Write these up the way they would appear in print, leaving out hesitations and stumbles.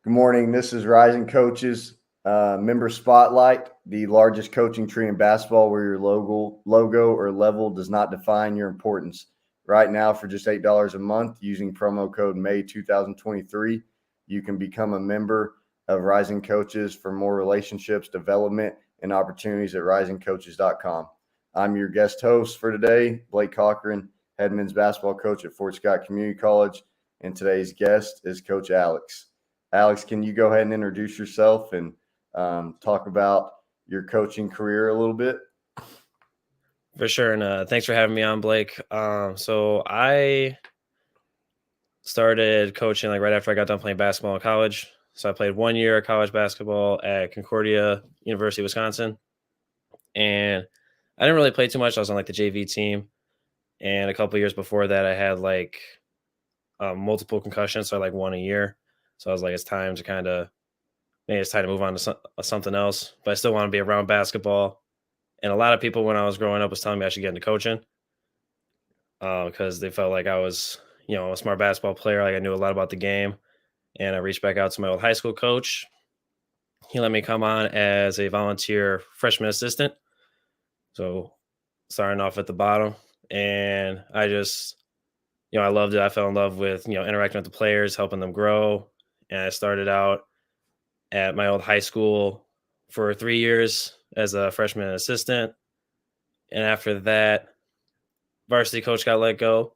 Good morning. This is Rising Coaches Member Spotlight, the largest coaching tree in basketball where your logo or level does not define your importance. Right now, for just $8 a month, using promo code May 2023, you can become a member of Rising Coaches for more relationships, development, and opportunities at risingcoaches.com. I'm your guest host for today, Blake Cochran, head men's basketball coach at Fort Scott Community College, and today's guest is Coach Alex. Alex, can you go ahead and introduce yourself and talk about your coaching career a little bit? For sure, and thanks for having me on, Blake. So I started coaching right after I got done playing basketball in college. So I played 1 year of college basketball at Concordia University, Wisconsin, and I didn't really play too much. I was on the JV team, and a couple years before that, I had multiple concussions, so I won a year. So I was like, it's time to move on to something else. But I still want to be around basketball. And a lot of people when I was growing up was telling me I should get into coaching because they felt like I was, a smart basketball player. Like I knew a lot about the game. And I reached back out to my old high school coach. He let me come on as a volunteer freshman assistant. So starting off at the bottom. And I just, I loved it. I fell in love with, interacting with the players, helping them grow. And I started out at my old high school for 3 years as a freshman assistant. And after that, varsity coach got let go.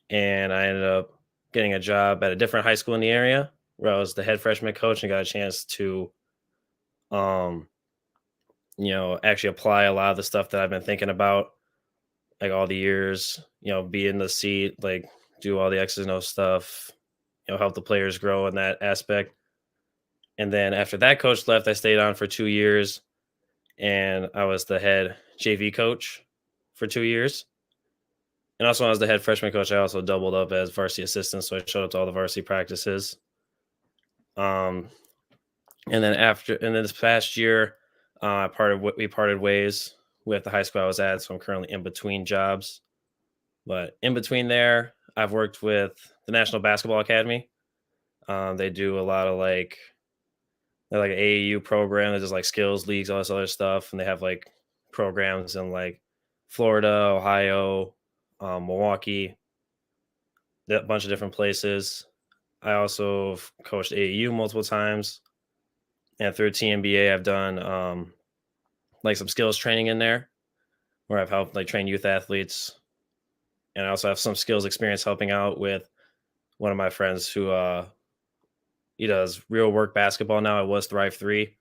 And I ended up getting a job at a different high school in the area where I was the head freshman coach and got a chance to, actually apply a lot of the stuff that I've been thinking about, all the years, be in the seat, do all the X's and O stuff, help the players grow in that aspect. And then after that coach left, I stayed on for 2 years and I was the head JV coach for 2 years. And also, when I was the head freshman coach, I also doubled up as varsity assistant. So I showed up to all the varsity practices. And then this past year, we parted ways with the high school I was at. So I'm currently in between jobs. But in between there, I've worked with the National Basketball Academy. They do a lot of they're an AAU program that does skills leagues, all this other stuff. And they have programs in Florida, Ohio, Milwaukee, a bunch of different places. I also coached AAU multiple times. And through TNBA, I've done some skills training in there where I've helped train youth athletes. And I also have some skills experience helping out with one of my friends who he does real work basketball now. It was Thrive 3,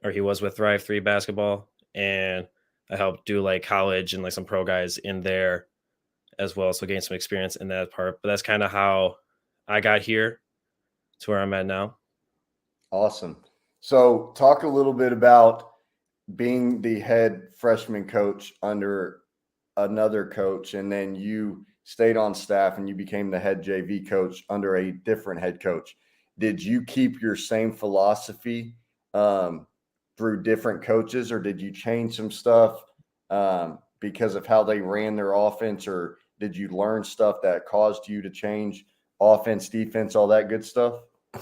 or he was with Thrive 3 basketball. And I helped do college and some pro guys in there as well. So gain some experience in that part. But that's kind of how I got here to where I'm at now. Awesome. So talk a little bit about being the head freshman coach under another coach, and then you stayed on staff and you became the head JV coach under a different head coach. Did you keep your same philosophy through different coaches, or did you change some stuff because of how they ran their offense, or did you learn stuff that caused you to change offense, defense, all that good stuff? So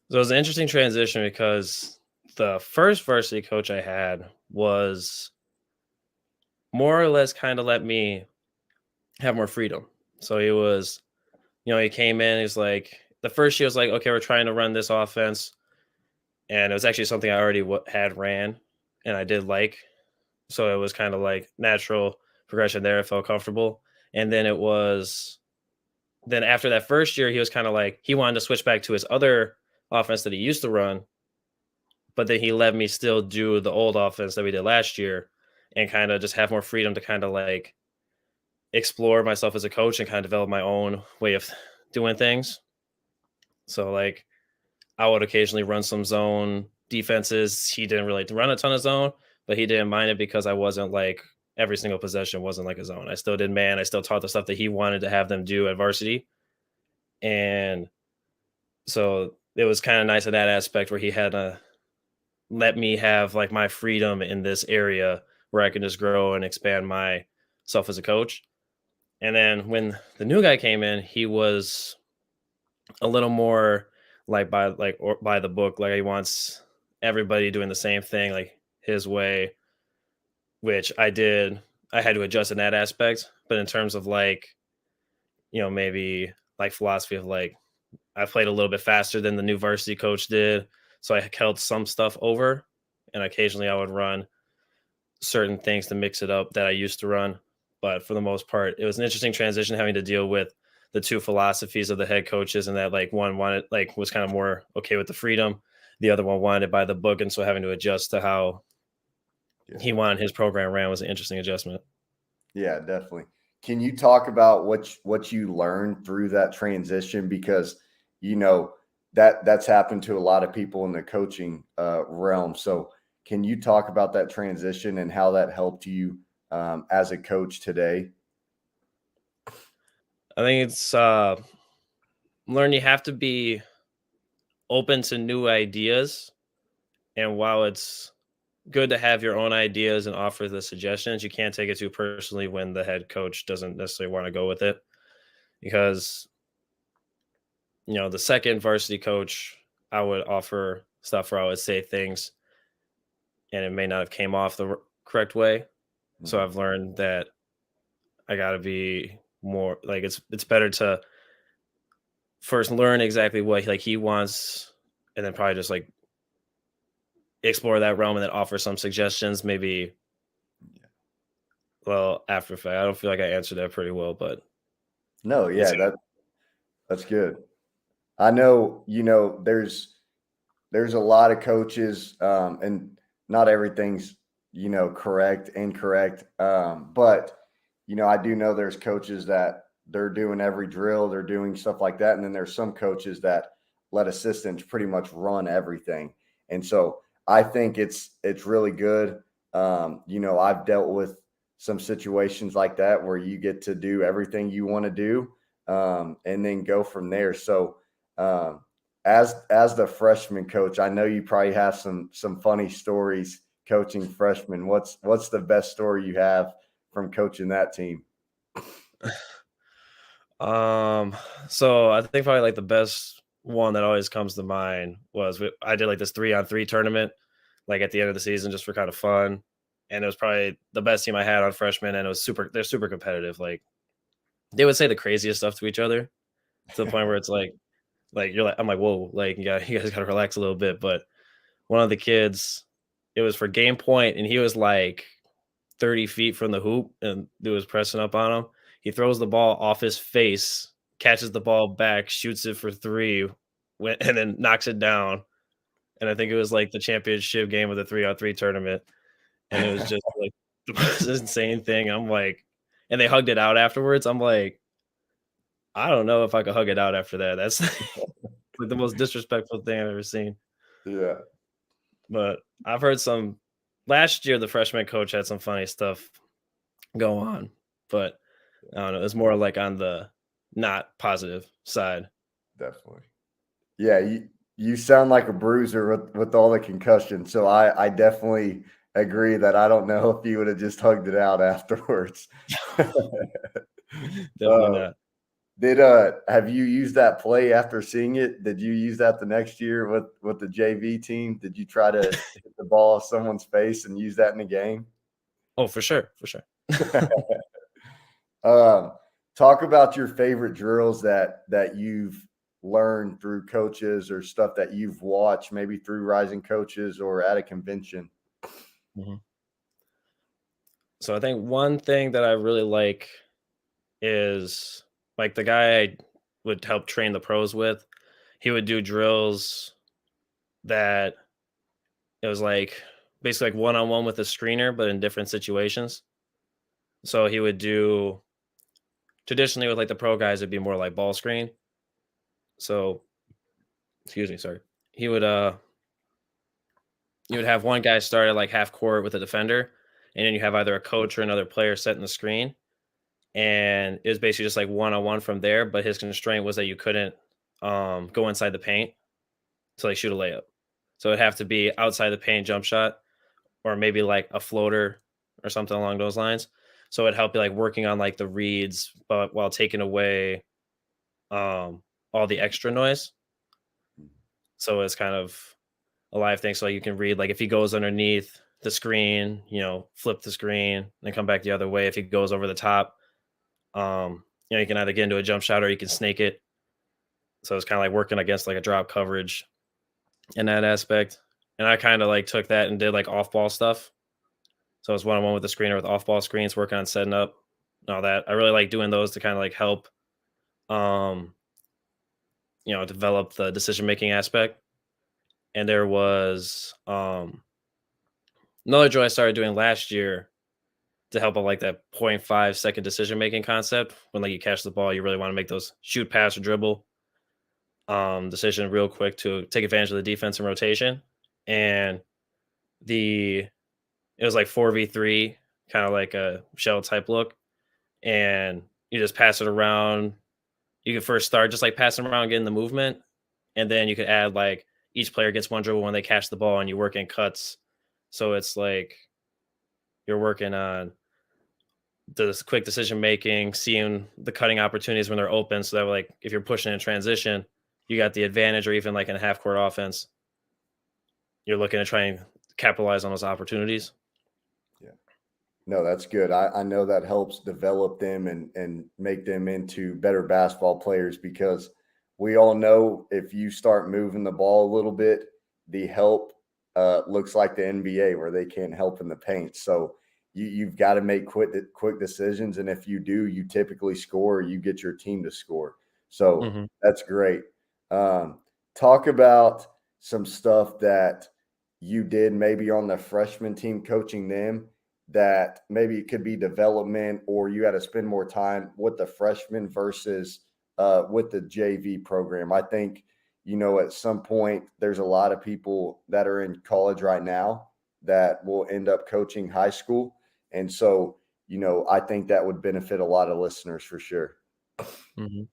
it was an interesting transition because the first varsity coach I had was more or less kind of let me have more freedom. So he was, he came in, he's the first year was okay, we're trying to run this offense. And it was actually something I already had ran and I did like. So it was kind of natural progression there. I felt comfortable. And then then after that first year, he was kind of he wanted to switch back to his other offense that he used to run. But then he let me still do the old offense that we did last year and kind of just have more freedom to kind of explore myself as a coach and kind of develop my own way of doing things. So I would occasionally run some zone defenses. He didn't really run a ton of zone, but he didn't mind it because I wasn't every single possession wasn't a zone. I still did man. I still taught the stuff that he wanted to have them do at varsity. And so it was kind of nice in that aspect where he had to let me have my freedom in this area where I can just grow and expand myself as a coach. And then when the new guy came in, he was a little more or by the book. Like he wants everybody doing the same thing, like his way, which I did. I had to adjust in that aspect. But in terms of like, maybe like philosophy of like I played a little bit faster than the new varsity coach did. So I held some stuff over and occasionally I would run certain things to mix it up that I used to run. But for the most part, it was an interesting transition having to deal with the two philosophies of the head coaches, and that like one wanted like was kind of more okay with the freedom, the other one wanted it by the book, and so having to adjust to how Yeah. he wanted his program ran was an interesting adjustment. Yeah, definitely. Can you talk about what you learned through that transition? Because that's happened to a lot of people in the coaching realm. So can you talk about that transition and how that helped you as a coach today? I think it's learn you have to be open to new ideas, and while it's good to have your own ideas and offer the suggestions, you can't take it too personally when the head coach doesn't necessarily want to go with it, because the second varsity coach, I would offer stuff where I would say things and it may not have came off the correct way. So Mhm. I've learned that I got to be more like it's better to first learn exactly what like he wants, and then probably just like explore that realm and then offer some suggestions maybe. Well, after fact, I don't feel like I answered that pretty well, but No, it's yeah, that's good. I know, there's a lot of coaches, and not everything's, correct, incorrect. But, I do know there's coaches that they're doing every drill, they're doing stuff like that. And then there's some coaches that let assistants pretty much run everything. And so I think it's really good. I've dealt with some situations like that where you get to do everything you want to do, and then go from there. So, um, as the freshman coach, I know you probably have some funny stories coaching freshmen. What's the best story you have from coaching that team? um so I think probably like the best one that always comes to mind was I did like this 3-on-3 tournament like at the end of the season just for kind of fun, and it was probably the best team I had on freshmen, and they're super competitive. Like they would say the craziest stuff to each other to the point where it's like you're like I'm like whoa, like you guys got to relax a little bit. But one of the kids, it was for game point, and he was like 30 feet from the hoop, and dude was pressing up on him. He throws the ball off his face, catches the ball back, shoots it for three, and then knocks it down. And I think it was like the championship game of the 3-on-3 tournament. And it was just like the most insane thing. I'm like, and they hugged it out afterwards. I'm like, I don't know if I could hug it out after that. That's like the most disrespectful thing I've ever seen. Yeah. But I've heard some last year, the freshman coach had some funny stuff go on, but I don't know. It's more like on the not positive side. Definitely. Yeah, you sound like a bruiser with all the concussion. So I definitely agree that I don't know if you would have just hugged it out afterwards. Definitely uh, not. did have you used that play after seeing it? Did you use that the next year with the JV team? Did you try to hit the ball off someone's face and use that in the game? Oh, for sure, for sure. Um, talk about your favorite drills that you've learned through coaches or stuff that you've watched, maybe through Rising Coaches or at a convention. Mhm. So I think one thing that I really like is like the guy I would help train the pros with. He would do drills that it was like basically like one on one with a screener, but in different situations. So he would do traditionally with like the pro guys, it'd be more like ball screen. So excuse me, sorry. He would you would have one guy start at like half court with a defender, and then you have either a coach or another player setting the screen. And it was basically just like one on one from there. But his constraint was that you couldn't go inside the paint to like shoot a layup. So it'd have to be outside the paint jump shot, or maybe like a floater or something along those lines. So it'd help you like working on like the reads, but while taking away all the extra noise. So it's kind of a live thing. So you can read, like, if he goes underneath the screen, flip the screen and come back the other way. If he goes over the top, you can either get into a jump shot or you can snake it. So it's kind of like working against like a drop coverage in that aspect. And I kind of like took that and did like off ball stuff. So it's one on one with the screener with off ball screens, working on setting up and all that. I really like doing those to kind of like help, um, develop the decision making aspect. And there was another drill I started doing last year to help out like that 0.5 second decision making concept. When like you catch the ball, you really want to make those shoot, pass, or dribble decision real quick to take advantage of the defense and rotation. And the it was like 4v3, kind of like a shell type look. And you just pass it around. You can first start just like passing around, getting the movement, and then you could add like each player gets one dribble when they catch the ball, and you work in cuts. So it's like you're working on the quick decision making, seeing the cutting opportunities when they're open. So that like if you're pushing in transition, you got the advantage, or even like in a half court offense, you're looking to try and capitalize on those opportunities. Yeah. No, that's good. I know that helps develop them and make them into better basketball players, because we all know if you start moving the ball a little bit, the help looks like the NBA where they can't help in the paint. So you've got to make quick decisions. And if you do, you typically score, you get your team to score. So Hmm. that's great. Um, Talk about some stuff that you did maybe on the freshman team coaching them, that maybe it could be development, or you had to spend more time with the freshmen versus with the JV program. I think, at some point, there's a lot of people that are in college right now that will end up coaching high school. And so, I think that would benefit a lot of listeners for sure. Hmm.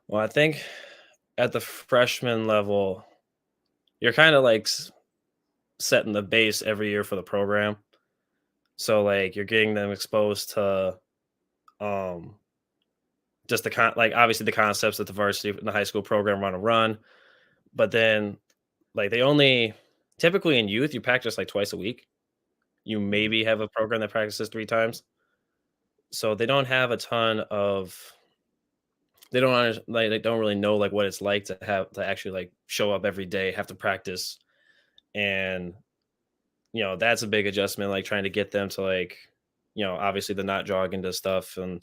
Well, I think at the freshman level, you're kind of like setting the base every year for the program. So like you're getting them exposed to um just like obviously the concepts that the varsity and the high school program want to run, but then like they only typically in youth you practice like twice a week. You Mhm. maybe have a program that practices 3 times. So they don't have a ton of they don't like they don't really know like what it's like to have to actually like show up every day, have to practice. And that's a big adjustment, like trying to get them to like, obviously the not jogging to stuff and,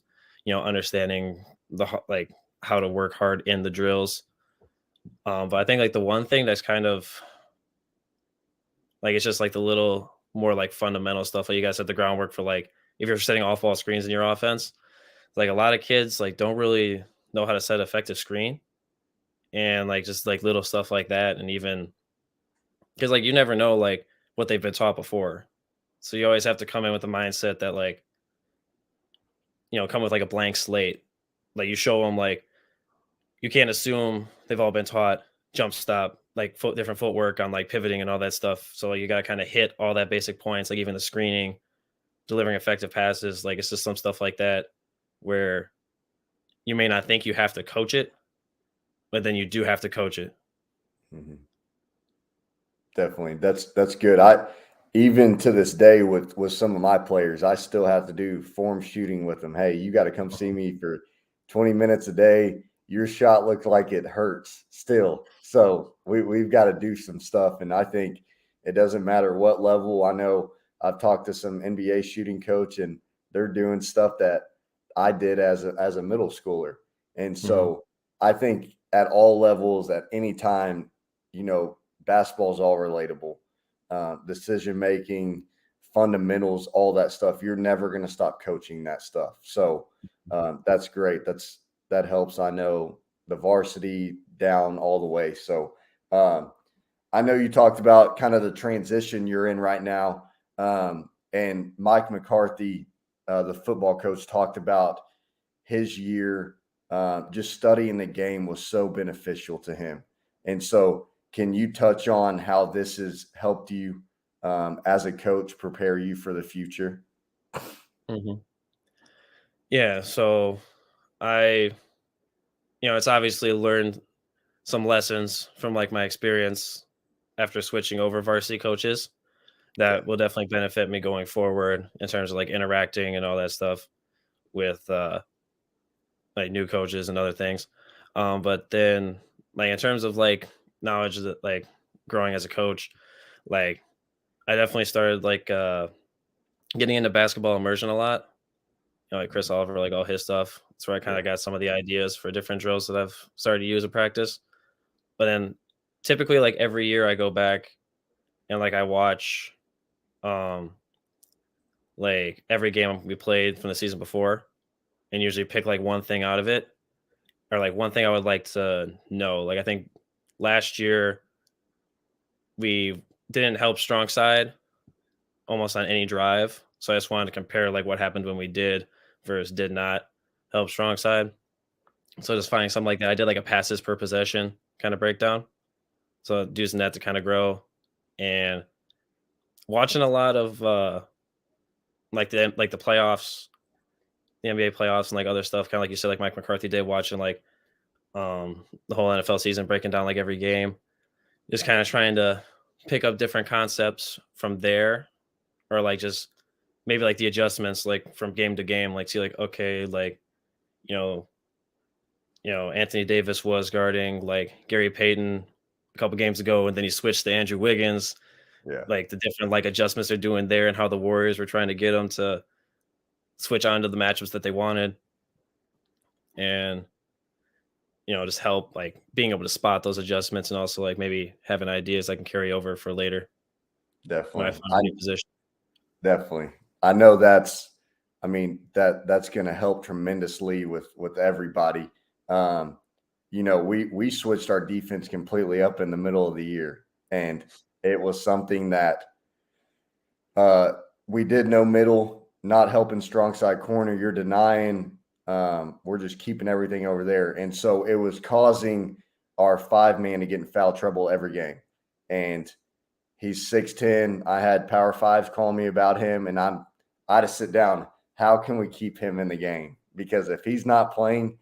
understanding like how to work hard in the drills. But I think like the one thing that's kind of like, it's just like the little more like fundamental stuff. Like you guys said, the groundwork for like, if you're setting off ball screens in your offense, like a lot of kids like don't really know how to set effective screen, and like just like little stuff like that. And even because like you never know like what they've been taught before. So you always have to come in with the mindset that like, come with like a blank slate. Like you show them like you can't assume they've all been taught jump stop, like different footwork on like pivoting and all that stuff. So like, you got to kind of hit all that basic points, like even the screening, delivering effective passes. Like it's just some stuff like that where you may not think you have to coach it, but then you do have to coach it. Mhm. Definitely. That's good. I even to this day with some of my players, I still have to do form shooting with them. Hey, you got to come see me for 20 minutes a day. Your shot looks like it hurts still. So we've got to do some stuff. And I think it doesn't matter what level. I know I've talked to some NBA shooting coach, and they're doing stuff that I did as a middle schooler. And Hmm. so I think at all levels, at any time, basketball is all relatable. Decision making, fundamentals, all that stuff. You're never going to stop coaching that stuff. So that's great. That helps. I know the varsity down all the way. So um, I know you talked about kind of the transition you're in right now, and Mike McCarthy, the football coach, talked about his year. Just studying the game was so beneficial to him. And so, can you touch on how this has helped you as a coach prepare you for the future? Hmm. Yeah. So I, it's obviously learned some lessons from like my experience after switching over varsity coaches Yeah. that will definitely benefit me going forward in terms of like interacting and all that stuff with like new coaches and other things. But then like in terms of like knowledge that like growing as a coach, like I definitely started like getting into basketball immersion a lot. You know, like Chris Oliver, like all his stuff. That's where I kind Yeah. of got some of the ideas for different drills that I've started to use in practice. But then typically like every year I go back and like I watch um like every game we played from the season before and usually pick like one thing out of it or like one thing I would like to know. Like I think last year we didn't help strong side almost on any drive. So I just wanted to compare like what happened when we did versus did not help strong side. So just finding something like that. I did like a passes per possession kind of breakdown. So using that to kind of grow and watching a lot of like the playoffs, the NBA playoffs and like other stuff, kind of like you said, like Mike McCarthy did, watching like the whole NFL season, breaking down like every game, just kind of trying to pick up different concepts from there, or like just maybe like the adjustments like from game to game, like see like okay, like you know, Anthony Davis was guarding like Gary Payton a couple games ago, and then he switched to Andrew Wiggins. Yeah. Like the different like adjustments they're doing there, and how the Warriors were trying to get them to switch on to the matchups that they wanted, and just help like being able to spot those adjustments, and also like maybe having ideas I can carry over for later when I Definitely. find a new position. Definitely. I know that's going to help tremendously with everybody. Um, we switched our defense completely up in the middle of the year, and it was something that uh, we did no middle, not helping strong side corner. You're denying. We're just keeping everything over there, and so it was causing our 5-man to get in foul trouble every game. And he's 6'10". I had Power Fives call me about him, and I had to sit down. How can we keep him in the game? Because if he's not playing,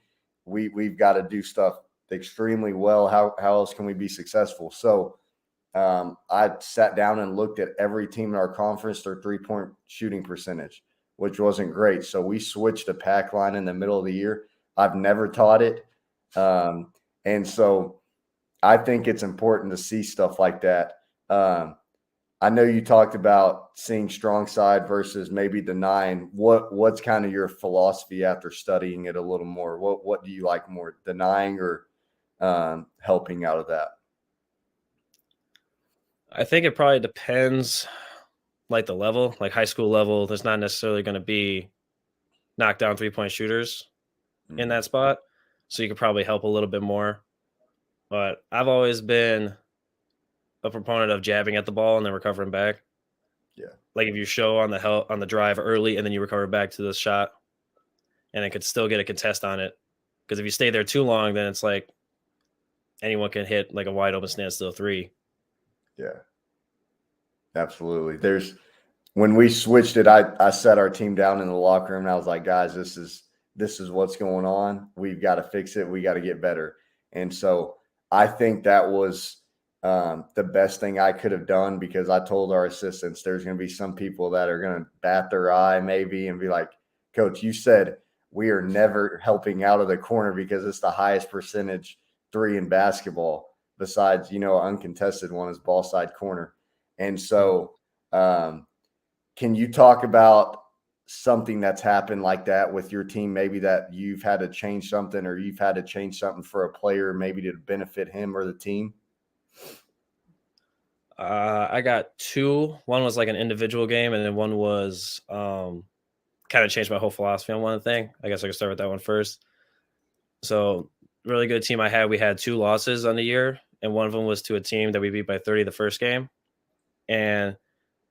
we've got to do stuff extremely well. How else can we be successful? So I sat down and looked at every team in our conference, their 3-point shooting percentage, which wasn't great. So we switched a pack line in the middle of the year. I've never taught it. And so I think it's important to see stuff like that. I know you talked about seeing strong side versus maybe denying. What's kind of your philosophy after studying it a little more? What do you like more, denying or helping out of that? I think it probably depends, like the level, like high school level. There's not necessarily going to be knockdown 3-point shooters in Mhm. that spot, so you could probably help a little bit more. But I've always been a proponent of jabbing at the ball and then recovering back. Yeah, Like if you show on the drive early and then you recover back to the shot, and it could still get a contest on it. Because if you stay there too long, then it's like anyone can hit like a wide open standstill three. yeah, absolutely. When we switched it, I sat our team down in the locker room and I was like, guys, this is what's going on. We've got to fix it. We got to get better. And so I think that was the best thing I could have done, because I told our assistants there's going to be some people that are going to bat their eye maybe and be like, Coach, you said we are never helping out of the corner because it's the highest percentage three in basketball, besides, uncontested one is ball side corner. And so, can you talk about something that's happened like that with your team, maybe that you've had to change something or you've had to change something for a player maybe to benefit him or the team? I got two. One was like an individual game, and then one was kind of changed my whole philosophy on one thing. I guess I could start with that one first. So, really good team I had. We had two losses on the year, and one of them was to a team that we beat by 30 the first game. And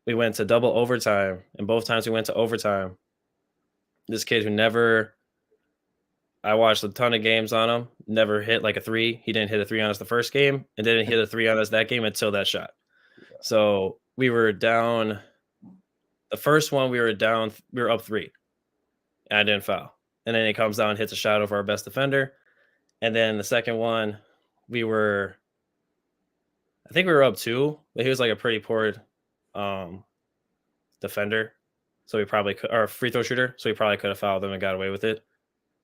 we went to double overtime, and both times we went to overtime. This kid who never, I watched a ton of games on him, never hit like a three. He didn't hit a three on us the first game, and didn't hit a three on us that game until that shot. So we were down. The first one we were down, we were up three, and I didn't foul. And then he comes down and hits a shot over our best defender. And then the second one, we were, I think we were up 2, but he was like a pretty poor defender. So we probably could, or free throw shooter. So we probably could have fouled him and got away with it.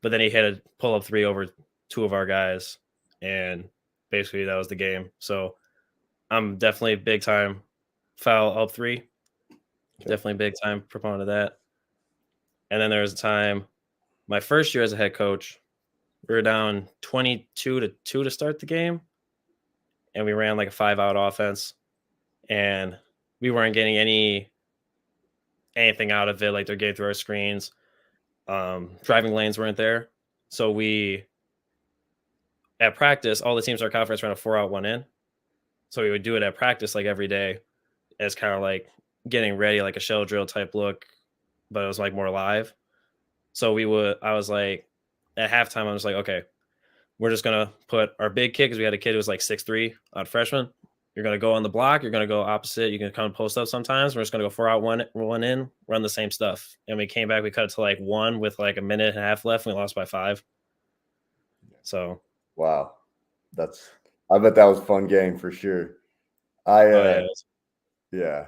But then he hit a pull up 3 over 2 of our guys. And basically that was the game. So I'm definitely big time foul up 3. Okay. Definitely big time proponent of that. And then there was a time, my first year as a head coach, we were down 22-2 to start the game. And we ran like a 5-out offense. And we weren't getting anything out of it. Like they're getting through our screens. Driving lanes weren't there. So we, at practice, all the teams in our conference ran a 4-out, 1-in. So we would do it at practice like every day as kind of like getting ready, like a shell drill type look, but it was like more live. So I was like, at halftime, I was like, okay, we're just going to put our big kid, because we had a kid who was like 6'3", odd freshman. You're going to go on the block. You're going to go opposite. You can come post up sometimes. We're just going to go 4-out, 1-in, run the same stuff. And we came back. We cut it to like 1 with like a minute and a half left. And we lost by 5. So. Wow. I bet that was a fun game for sure. Yeah.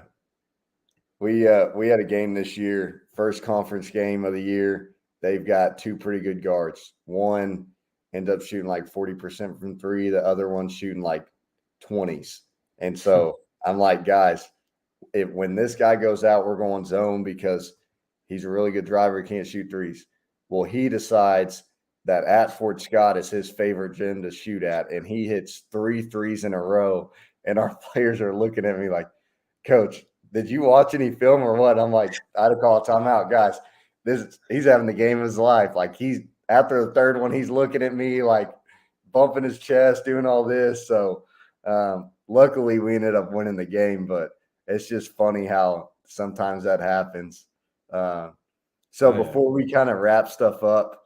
We had a game this year, first conference game of the year. They've got 2 pretty good guards. One ended up shooting like 40% from 3. The other one shooting like 20s. And so I'm like, guys, when this guy goes out, we're going zone because he's a really good driver. He can't shoot threes. Well, he decides that at Fort Scott is his favorite gym to shoot at, and he hits 3 threes in a row. And our players are looking at me like, Coach, did you watch any film or what? I'm like, I had to call a timeout, guys. He's having the game of his life. Like, he's after the third one, he's looking at me like bumping his chest, doing all this. So luckily we ended up winning the game, but it's just funny how sometimes that happens. Before we kind of wrap stuff up,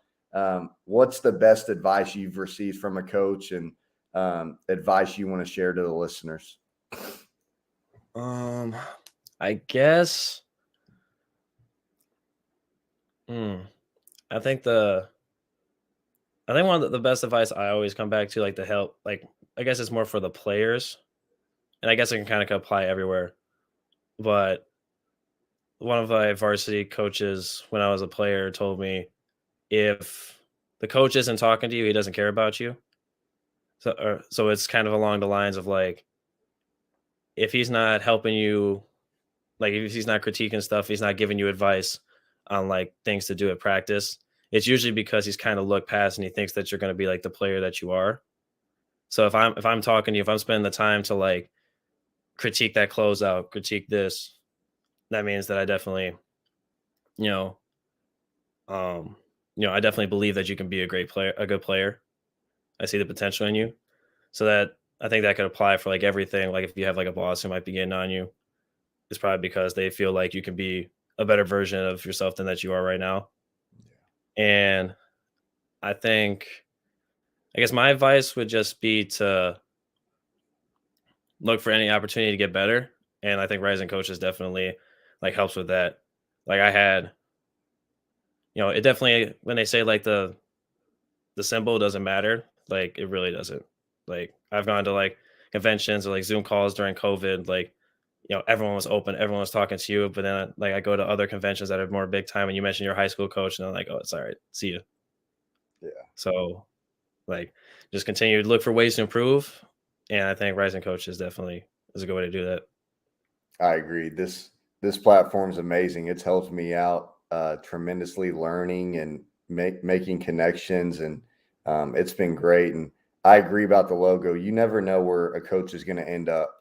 what's the best advice you've received from a coach and advice you want to share to the listeners? I guess. I think one of the best advice I always come back to, like the help, like I guess it's more for the players, and I guess it can kind of apply everywhere. But one of my varsity coaches when I was a player told me, if the coach isn't talking to you, he doesn't care about you. So it's kind of along the lines of like, if he's not helping you, like if he's not critiquing stuff, he's not giving you advice on like things to do at practice, it's usually because he's kind of looked past and he thinks that you're going to be like the player that you are. So if I'm talking to you, if I'm spending the time to like critique that closeout, critique this, that means that I definitely, you know, I definitely believe that you can be a great player, a good player. I see the potential in you. So that I think that could apply for like everything. Like if you have like a boss who might be getting on you, it's probably because they feel like you can be a better version of yourself than that you are right now. Yeah. And I guess my advice would just be to look for any opportunity to get better. And I think rising coaches definitely like helps with that. Like I had, it definitely, when they say like the symbol doesn't matter, like it really doesn't. Like I've gone to like conventions or like Zoom calls during COVID, like, everyone was open, everyone was talking to you, but then like I go to other conventions that are more big time and you mention your high school coach and I'm like, oh, it's all right. See you. Yeah. So like just continue to look for ways to improve. And I think rising coaches definitely is a good way to do that. I agree. This platform is amazing. It's helped me out tremendously, learning and making connections, and it's been great. And I agree about the logo. You never know where a coach is going to end up.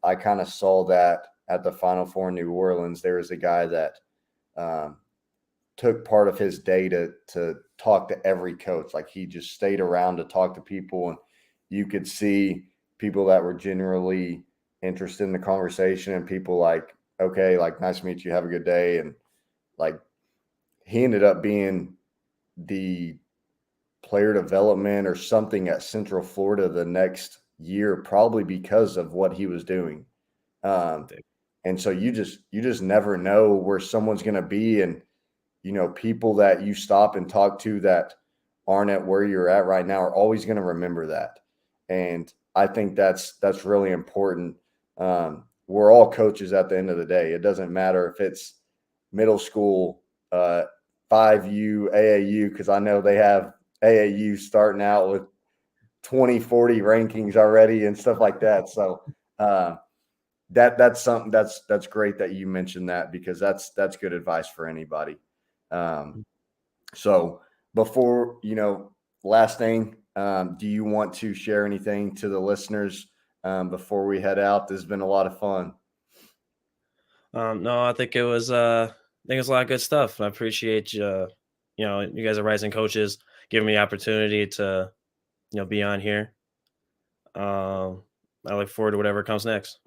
I kind of saw that at the Final Four in New Orleans. There was a guy that took part of his day to talk to every coach. Like he just stayed around to talk to people, and you could see people that were generally interested in the conversation and people like, okay, like, nice to meet you, have a good day. And like he ended up being the player development or something at Central Florida the next year, probably because of what he was doing. And so you just never know where someone's going to be. And, people that you stop and talk to that aren't at where you're at right now are always going to remember that. And I think that's really important. We're all coaches at the end of the day. It doesn't matter if it's middle school, 5U, AAU, because I know they have AAU starting out with 20, 40 rankings already and stuff like that. So that's something that's great that you mentioned that, because that's good advice for anybody. So before, last thing, do you want to share anything to the listeners before we head out? This has been a lot of fun. No, I think it was I think it's a lot of good stuff. I appreciate you. You guys are rising coaches, giving me the opportunity to be on here. I look forward to whatever comes next.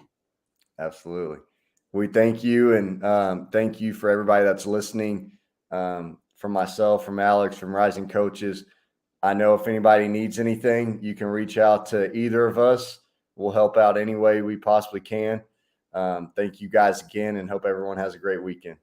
Absolutely. We thank you, and thank you for everybody that's listening. From myself, from Alex, from Rising Coaches. I know if anybody needs anything, you can reach out to either of us. We'll help out any way we possibly can. Thank you guys again, and hope everyone has a great weekend.